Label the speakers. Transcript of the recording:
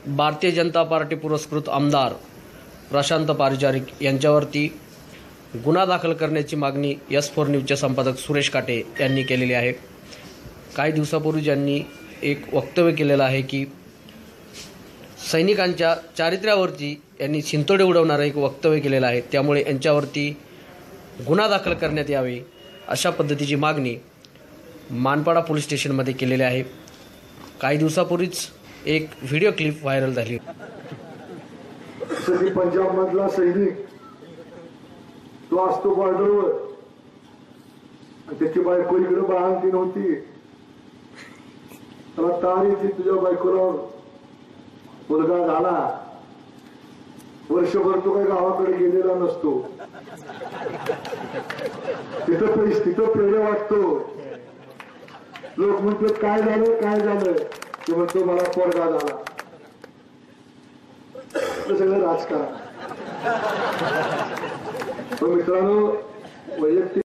Speaker 1: Bharatiya Janata party पुरस्कृत आमदार प्रशांत पारिजारिक यांच्यावरती गुन्हा दाखल करण्याची मागणी S4 न्यूजचे संपादक सुरेश काटे यांनी केलेली आहे। काही दिवसापूर्वी ज्यांनी एक वक्तव्य केलेलं आहे की सैनिकांच्या चारित्र्यावरती यांनी शिंतोडे उडवणारे एक वक्तव्य केलेलं आहे, त्यामुळे यांच्यावरती गुन्हा दाखल करण्यात यावे अशा पद्धतीची मागणी मानपाडा पोलीस स्टेशनमध्ये केलेली आहे। काही दिवसापूर्वीच एक व्हिडिओ क्लिप व्हायरल झाली।
Speaker 2: पंजाब मधला सैनिक तो असतो बॉर्डरवर, त्याची बायको इकडे बाळंतीन होती, त्याला तार येते, तुझ्या बायकोला मुलगा झाला, वर्षभर तो काही गावाकडे गेलेला नसतो, तिथं पेढे वाटतो, लोक म्हणतात काय झालं, ते म्हणतो मला पोरगा झाला। सगळं राजकारण। मित्रांनो, वैयक्तिक